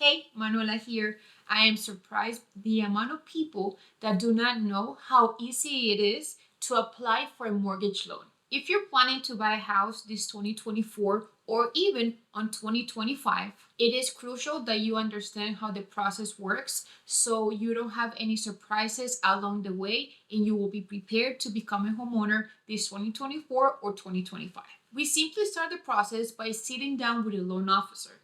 Hey, Manuela here. I am surprised the amount of people that do not know how easy it is to apply for a mortgage loan. If you're planning to buy a house this 2024 or even on 2025, it is crucial that you understand how the process works so you don't have any surprises along the way and you will be prepared to become a homeowner this 2024 or 2025. We simply start the process by sitting down with a loan officer.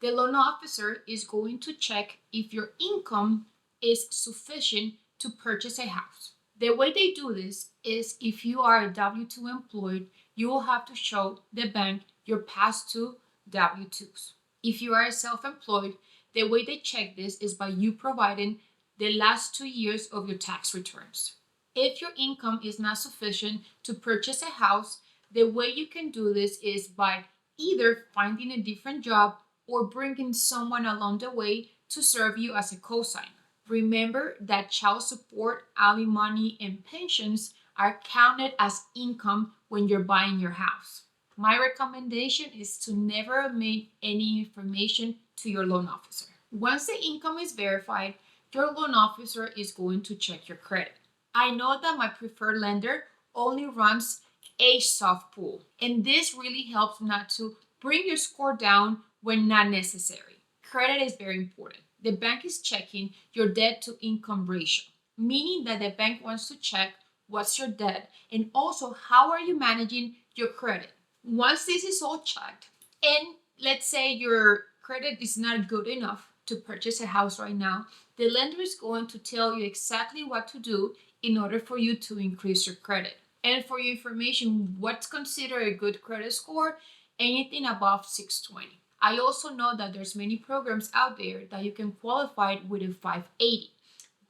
The loan officer is going to check if your income is sufficient to purchase a house. The way they do this is if you are a W 2 employed, you will have to show the bank your past two W 2s. If you are self employed, the way they check this is by you providing the last 2 years of your tax returns. If your income is not sufficient to purchase a house, the way you can do this is by either finding a different job or bringing someone along the way to serve you as a cosigner. Remember that child support, alimony, and pensions are counted as income when you're buying your house. My recommendation is to never omit any information to your loan officer. Once the income is verified, your loan officer is going to check your credit. I know that my preferred lender only runs a soft pull, and this really helps not to bring your score down when not necessary. Credit is very important. The bank is checking your debt to income ratio, meaning that the bank wants to check what's your debt and also how are you managing your credit. Once this is all checked, and let's say your credit is not good enough to purchase a house right now, the lender is going to tell you exactly what to do in order for you to increase your credit. And for your information, what's considered a good credit score? Anything above 620. I also know that there's many programs out there that you can qualify with a 580.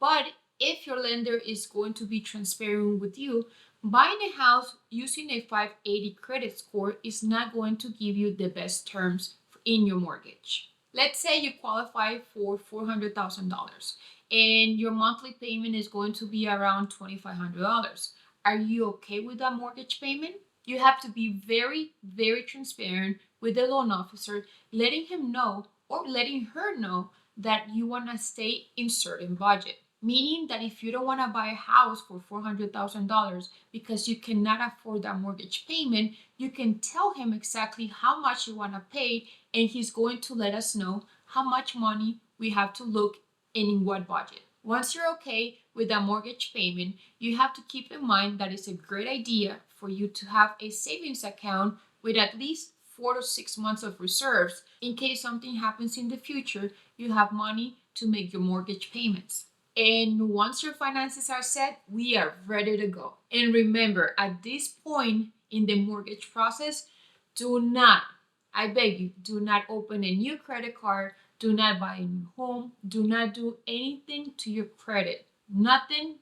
But if your lender is going to be transparent with you, buying a house using a 580 credit score is not going to give you the best terms in your mortgage. Let's say you qualify for $400,000 and your monthly payment is going to be around $2,500. Are you okay with that mortgage payment? You have to be very, very transparent with the loan officer, letting him know or letting her know that you want to stay in certain budget. Meaning that if you don't want to buy a house for $400,000 because you cannot afford that mortgage payment, you can tell him exactly how much you want to pay, and he's going to let us know how much money we have to look in what budget. Once you're okay with that mortgage payment, you have to keep in mind that it's a great idea for you to have a savings account with at least 4 to 6 months of reserves in case something happens in the future. You have money to make your mortgage payments. And once your finances are set, we are ready to go. And remember, at this point in the mortgage process, do not, I beg you, do not open a new credit card, do not buy a new home, do not do anything to your credit. Nothing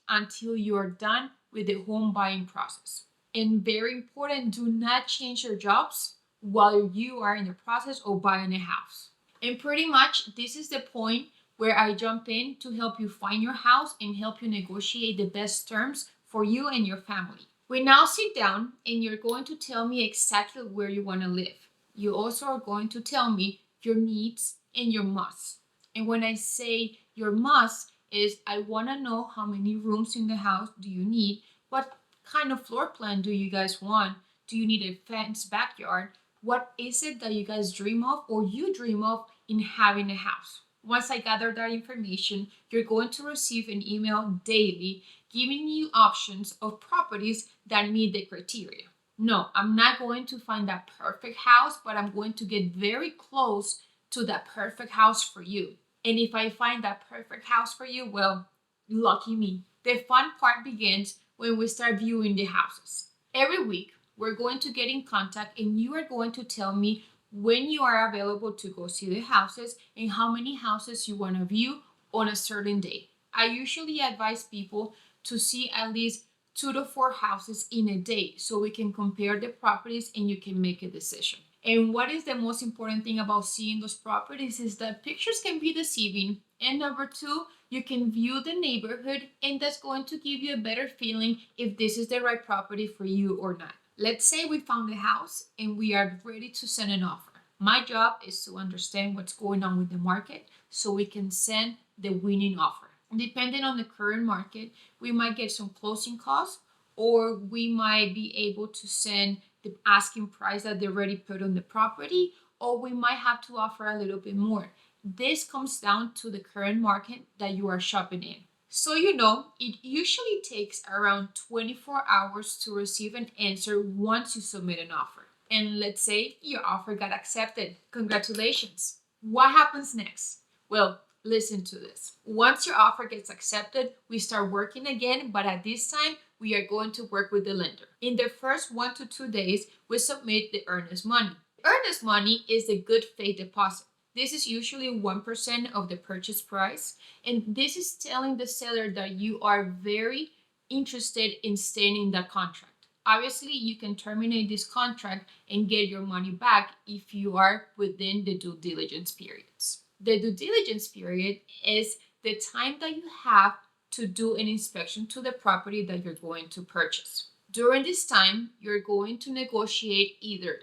until you're done with the home buying process. And very important, do not change your jobs while you are in the process of buying a house. And pretty much this is the point where I jump in to help you find your house and help you negotiate the best terms for you and your family. We now sit down and you're going to tell me exactly where you want to live. You also are going to tell me your needs and your musts. And when I say your must is I want to know how many rooms in the house do you need? What kind of floor plan do you guys want? Do you need a fenced backyard? What is it that you guys dream of or you dream of in having a house? Once I gather that information, you're going to receive an email daily giving you options of properties that meet the criteria. No, I'm not going to find that perfect house, but I'm going to get very close to that perfect house for you. And if I find that perfect house for you, well, lucky me. The fun part begins when we start viewing the houses. Every week, we're going to get in contact and you are going to tell me when you are available to go see the houses and how many houses you want to view on a certain day. I usually advise people to see at least 2 to 4 houses in a day so we can compare the properties and you can make a decision. And what is the most important thing about seeing those properties is that pictures can be deceiving. And number two, you can view the neighborhood and that's going to give you a better feeling if this is the right property for you or not. Let's say we found a house and we are ready to send an offer. My job is to understand what's going on with the market so we can send the winning offer. Depending on the current market, we might get some closing costs, or we might be able to send the asking price that they already put on the property, or we might have to offer a little bit more. This comes down to the current market that you are shopping in. So, it usually takes around 24 hours to receive an answer once you submit an offer. And let's say your offer got accepted. Congratulations. What happens next? Well, listen to this. Once your offer gets accepted, we start working again, but at this time, we are going to work with the lender. In the first 1 to 2 days, we submit the earnest money. Earnest money is the good faith deposit. This is usually 1% of the purchase price, and this is telling the seller that you are very interested in staying in that contract. Obviously, you can terminate this contract and get your money back if you are within the due diligence periods. The due diligence period is the time that you have to do an inspection to the property that you're going to purchase. During this time, you're going to negotiate either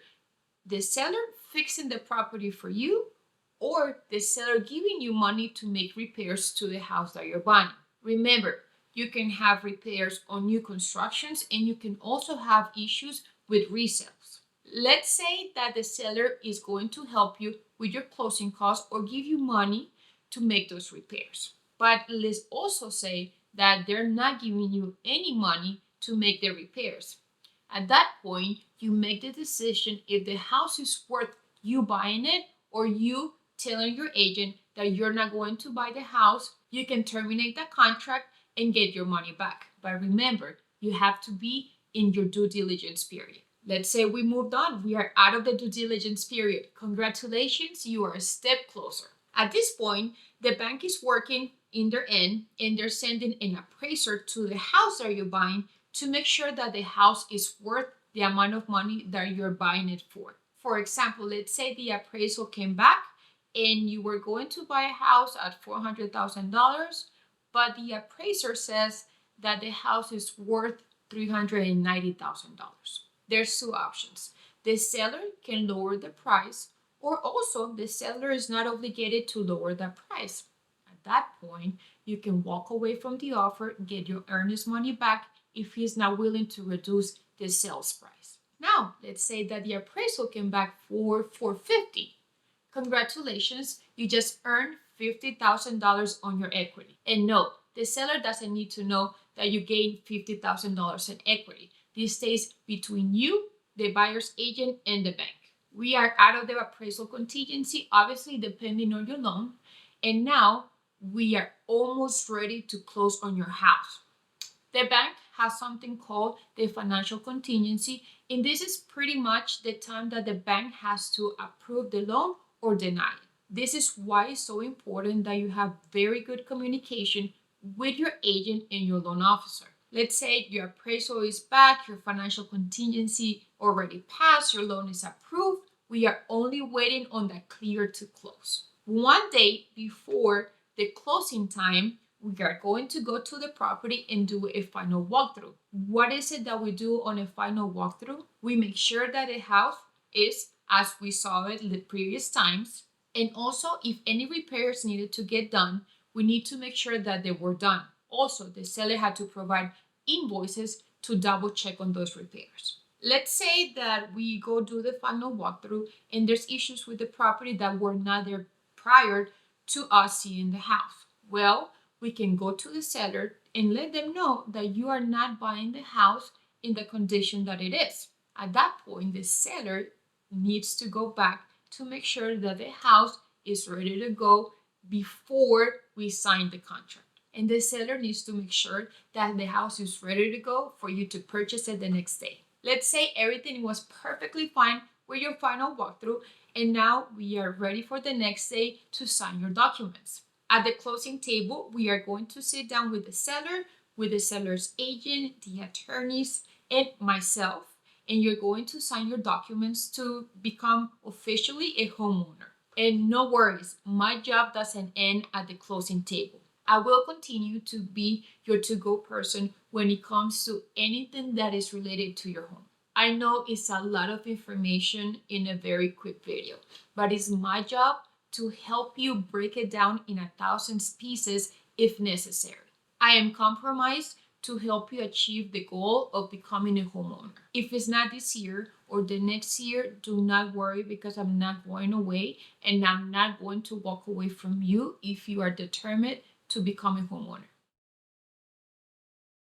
the seller fixing the property for you or the seller giving you money to make repairs to the house that you're buying. Remember, you can have repairs on new constructions, and you can also have issues with resales. Let's say that the seller is going to help you with your closing costs or give you money to make those repairs. But let's also say that they're not giving you any money to make the repairs. At that point, you make the decision if the house is worth you buying it or you telling your agent that you're not going to buy the house. You can terminate the contract and get your money back. But remember, you have to be in your due diligence period. Let's say we moved on. We are out of the due diligence period. Congratulations, you are a step closer. At this point, the bank is working in their end, and they're sending an appraiser to the house that you're buying to make sure that the house is worth the amount of money that you're buying it for. For example, let's say the appraisal came back and you were going to buy a house at $400,000, but the appraiser says that the house is worth $390,000. There's two options. The seller can lower the price, or also the seller is not obligated to lower the price. At that point, you can walk away from the offer, get your earnest money back if he's not willing to reduce the sales price. Now, let's say that the appraisal came back for $450,000. Congratulations, you just earned $50,000 on your equity. And no, the seller doesn't need to know that you gained $50,000 in equity. This stays between you, the buyer's agent, and the bank. We are out of the appraisal contingency, obviously depending on your loan. And now we are almost ready to close on your house. The bank has something called the financial contingency, and this is pretty much the time that the bank has to approve the loan or deny it. This is why it's so important that you have very good communication with your agent and your loan officer. Let's say your appraisal is back, your financial contingency already passed, your loan is approved. We are only waiting on that clear to close. One day before the closing time, we are going to go to the property and do a final walkthrough. What is it that we do on a final walkthrough? We make sure that the house is as we saw it the previous times. And also, if any repairs needed to get done, we need to make sure that they were done. Also, the seller had to provide invoices to double check on those repairs. Let's say that we go do the final walkthrough and there's issues with the property that were not there prior to us seeing the house. Well, we can go to the seller and let them know that you are not buying the house in the condition that it is. At that point, the seller needs to go back to make sure that the house is ready to go before we sign the contract. And the seller needs to make sure that the house is ready to go for you to purchase it the next day. Let's say everything was perfectly fine with your final walkthrough, and now we are ready for the next day to sign your documents. At the closing table, we are going to sit down with the seller, with the seller's agent, the attorneys, and myself, and you're going to sign your documents to become officially a homeowner. And no worries, my job doesn't end at the closing table. I will continue to be your to-go person when it comes to anything that is related to your home. I know it's a lot of information in a very quick video, but it's my job to help you break it down in 1,000 pieces if necessary. I am compromised to help you achieve the goal of becoming a homeowner. If it's not this year or the next year, do not worry because I'm not going away and I'm not going to walk away from you if you are determined to become a homeowner.